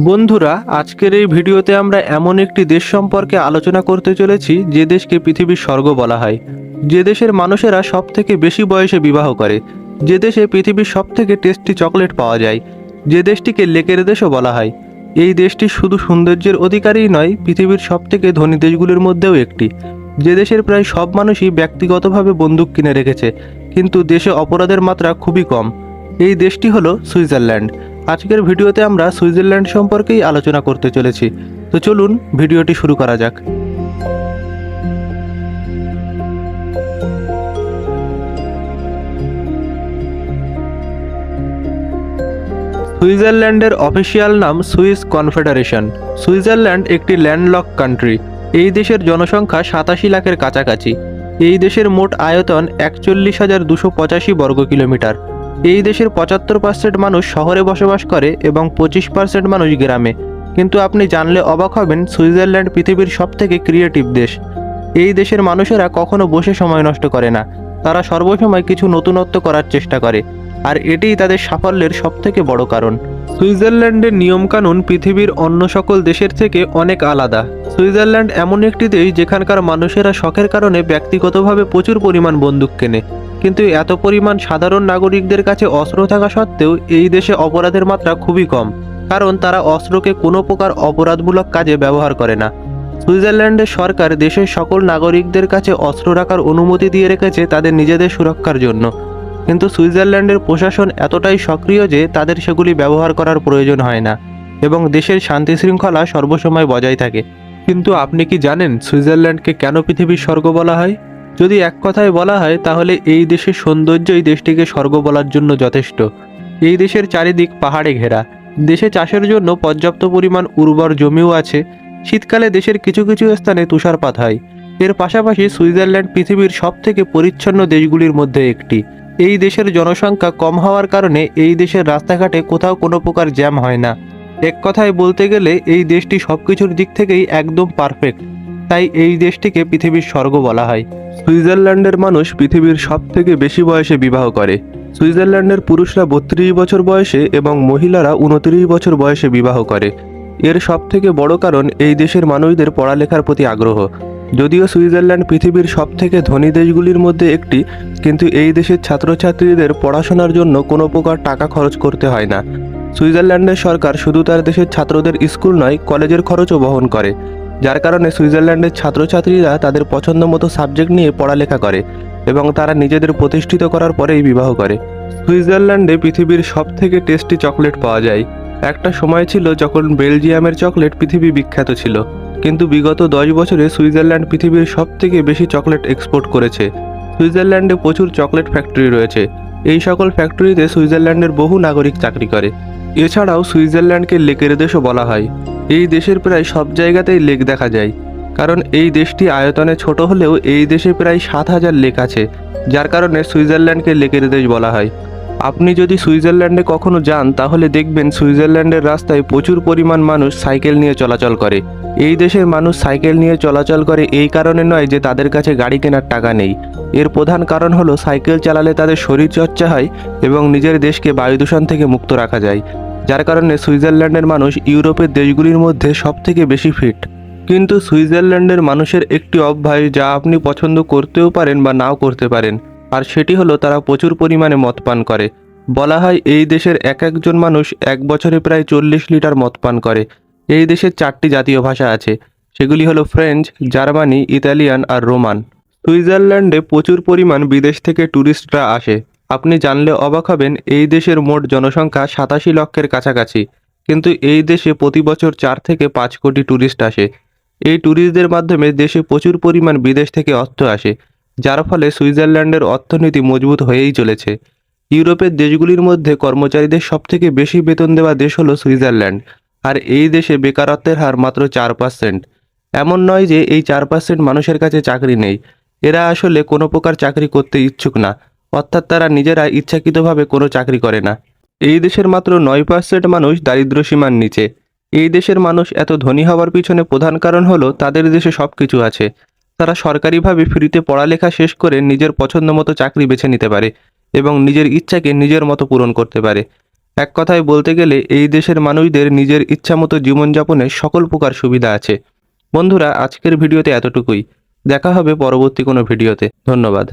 বন্ধুরা, আজকের এই ভিডিওতে আমরা এমন একটি দেশ সম্পর্কে আলোচনা করতে চলেছি যে দেশকে পৃথিবীর স্বর্গ বলা হয়, যে দেশের মানুষেরা সব থেকে বেশি বয়সে বিবাহ করে, যে দেশে পৃথিবীর সব থেকে টেস্টি চকলেট পাওয়া যায়, যে দেশটিকে লেকের দেশও বলা হয়। এই দেশটি শুধু সৌন্দর্যের অধিকারীই নয়, পৃথিবীর সব থেকে ধনী দেশগুলির মধ্যেও একটি। যে দেশের প্রায় সব মানুষই ব্যক্তিগতভাবে বন্দুক কিনে রেখেছে, কিন্তু দেশে অপরাধের মাত্রা খুবই কম। এই দেশটি হলো সুইজারল্যান্ড। আজকের ভিডিওতে আমরা সুইজারল্যান্ড সম্পর্কেই আলোচনা করতে চলেছি। তো চলুন ভিডিওটি শুরু করা যাক। সুইজারল্যান্ডের অফিসিয়াল নাম সুইস কনফেডারেশন। সুইজারল্যান্ড একটি ল্যান্ডলক কান্ট্রি। এই দেশের জনসংখ্যা 87 লাখের কাছাকাছি। এই দেশের মোট আয়তন 41,285 বর্গ কিলোমিটার। এই দেশের 75% মানুষ শহরে বসবাস করে এবং 25% মানুষ গ্রামে। কিন্তু আপনি জানলে অবাক হবেন, সুইজারল্যান্ড পৃথিবীর সবথেকে ক্রিয়েটিভ দেশ। এই দেশের মানুষেরা কখনো বসে সময় নষ্ট করে না। তারা সর্বসময় কিছু নতুনত্ব করার চেষ্টা করে, আর এটিই তাদের সাফল্যের সবথেকে বড় কারণ। সুইজারল্যান্ডের নিয়মকানুন পৃথিবীর অন্য সকল দেশের থেকে অনেক আলাদা। সুইজারল্যান্ড এমন একটি দেশ যেখানকার মানুষেরা শখের কারণে ব্যক্তিগতভাবে প্রচুর পরিমাণ বন্দুক কেনে। কিন্তু এত পরিমাণ সাধারণ নাগরিকদের কাছে অস্ত্র থাকা সত্ত্বেও এই দেশে অপরাধের মাত্রা খুবই কম, কারণ তারা অস্ত্রকে কোনো প্রকার অপরাধমূলক কাজে ব্যবহার করে না। সুইজারল্যান্ডের সরকার দেশের সকল নাগরিকদের কাছে অস্ত্র রাখার অনুমতি দিয়ে রেখেছে তাদের নিজেদের সুরক্ষার জন্য। কিন্তু সুইজারল্যান্ডের প্রশাসন এতটাই সক্রিয় যে তাদের সেগুলি ব্যবহার করার প্রয়োজন হয় না, এবং দেশের শান্তি শৃঙ্খলা সর্বসময় বজায় থাকে। কিন্তু আপনি কি জানেন সুইজারল্যান্ডকে কেন পৃথিবীর স্বর্গ বলা হয়? যদি এক কথায় বলা হয় তাহলে এই দেশের সৌন্দর্যই দেশটিকে স্বর্গ বলার জন্য যথেষ্ট। এই দেশের চারিদিক পাহাড়ে ঘেরা। দেশে চাষের জন্য পর্যাপ্ত পরিমাণ উর্বর জমিও আছে। শীতকালে দেশের কিছু কিছু স্থানে তুষারপাত হয়। এর পাশাপাশি সুইজারল্যান্ড পৃথিবীর সবথেকে পরিচ্ছন্ন দেশগুলির মধ্যে একটি। এই দেশের জনসংখ্যা কম হওয়ার কারণে এই দেশের রাস্তাঘাটে কোথাও কোনো প্রকার জ্যাম হয় না। এক কথায় বলতে গেলে এই দেশটি সবকিছুর দিক থেকেই একদম পারফেক্ট। তাই এই দেশটিকে পৃথিবীর স্বর্গ বলা হয়। সুইজারল্যান্ডের মানুষ পৃথিবীর সবথেকে বেশি বয়সে বিবাহ করে। সুইজারল্যান্ডের পুরুষরা 32 বছর বয়সে এবং মহিলারা 29 বছর বয়সে বিবাহ করে। এর সবথেকে বড় কারণ এই দেশের মানুষদের পড়ালেখার প্রতি আগ্রহ। যদিও সুইজারল্যান্ড পৃথিবীর সবথেকে ধনী দেশগুলির মধ্যে একটি, কিন্তু এই দেশের ছাত্রছাত্রীদের পড়াশোনার জন্য কোনো প্রকার টাকা খরচ করতে হয় না। সুইজারল্যান্ডের সরকার শুধু তার দেশের ছাত্রদের স্কুল নয়, কলেজের খরচও বহন করে, যার কারণে সুইজারল্যান্ডের ছাত্রছাত্রীরা তাদের পছন্দ মতো সাবজেক্ট নিয়ে পড়ালেখা করে এবং তারা নিজেদের প্রতিষ্ঠিত করার পরেই বিবাহ করে। সুইজারল্যান্ডে পৃথিবীর সবথেকে টেস্টি চকলেট পাওয়া যায়। একটা সময় ছিল যখন বেলজিয়ামের চকলেট পৃথিবী বিখ্যাত ছিল, কিন্তু বিগত 10 বছরে সুইজারল্যান্ড পৃথিবীর সবথেকে বেশি চকলেট এক্সপোর্ট করেছে। সুইজারল্যান্ডে প্রচুর চকলেট ফ্যাক্টরি রয়েছে। এই সকল ফ্যাক্টরিতে সুইজারল্যান্ডের বহু নাগরিক চাকরি করে। এছাড়াও সুইজারল্যান্ডকে লেকের দেশও বলা হয়। এই দেশের প্রায় সব জায়গাতেই লেক দেখা যায়, কারণ এই দেশটি আয়তনে ছোট হলেও এই দেশে প্রায় 7,000 লেক আছে, যার কারণে সুইজারল্যান্ডকে লেকের দেশ বলা হয়। আপনি যদি সুইজারল্যান্ডে কখনো যান তাহলে দেখবেন সুইজারল্যান্ডের রাস্তায় প্রচুর পরিমাণ মানুষ সাইকেল নিয়ে চলাচল করে। এই দেশের মানুষ সাইকেল নিয়ে চলাচল করে এই কারণে নয় যে তাদের কাছে গাড়ি কেনার টাকা নেই। এর প্রধান কারণ হলো সাইকেল চালালে তাদের শরীরচর্চা হয় এবং নিজের দেশকে বায়ুদূষণ থেকে মুক্ত রাখা যায়, যার কারণে সুইজারল্যান্ডের মানুষ ইউরোপের দেশগুলির মধ্যে সবথেকে বেশি ফিট। কিন্তু সুইজারল্যান্ডের মানুষের একটি অভ্যাস যা আপনি পছন্দ করতেও পারেন বা নাও করতে পারেন, আর সেটি হলো তারা প্রচুর পরিমাণে মদ পান করে। বলা হয় এই দেশের এক একজন মানুষ এক বছরে প্রায় 40 লিটার মদ পান করে। এই দেশের 4টি জাতীয় ভাষা আছে, সেগুলি হলো ফ্রেঞ্চ, জার্মানি, ইতালিয়ান আর রোমান। সুইজারল্যান্ডে প্রচুর পরিমাণ বিদেশ থেকে ট্যুরিস্টরা আসে। আপনি জানলে অবাক হবেন, এই দেশের মোট জনসংখ্যা 87 লক্ষের কাছাকাছি, কিন্তু এই দেশে প্রতি বছর 4 থেকে 5 কোটি ট্যুরিস্ট আসে। এই ট্যুরিস্টদের মাধ্যমে দেশে প্রচুর পরিমাণ বিদেশ থেকে অর্থ আসে, যার ফলে সুইজারল্যান্ডের অর্থনীতি মজবুত হয়েই চলেছে। ইউরোপের দেশগুলির মধ্যে কর্মচারীদের সবথেকে বেশি বেতন দেওয়া দেশ হলো সুইজারল্যান্ড, আর এই দেশে বেকারত্বের হার মাত্র 4%। এমন নয় যে এই 4% মানুষের কাছে চাকরি নেই, এরা আসলে কোনো প্রকার চাকরি করতে ইচ্ছুক না, অর্থাৎ তারা নিজেরা ইচ্ছাকৃতভাবে কোনো চাকরি করে না। এই দেশের মাত্র 9% মানুষ দারিদ্র্য সীমার নিচে। এই দেশের মানুষ এত ধনী হওয়ার পিছনে প্রধান কারণ হলো তাদের দেশে সব কিছু আছে। তারা সরকারিভাবে ফ্রিতে পড়ালেখা শেষ করে নিজের পছন্দ মতো চাকরি বেছে নিতে পারে এবং নিজের ইচ্ছাকে নিজের মতো পূরণ করতে পারে। এক কথায় বলতে গেলে এই দেশের মানুষদের নিজের ইচ্ছামতো জীবনযাপনের সকল প্রকার সুবিধা আছে। বন্ধুরা, আজকের ভিডিওতে এতটুকুই। দেখা হবে পরবর্তী কোনো ভিডিওতে। ধন্যবাদ।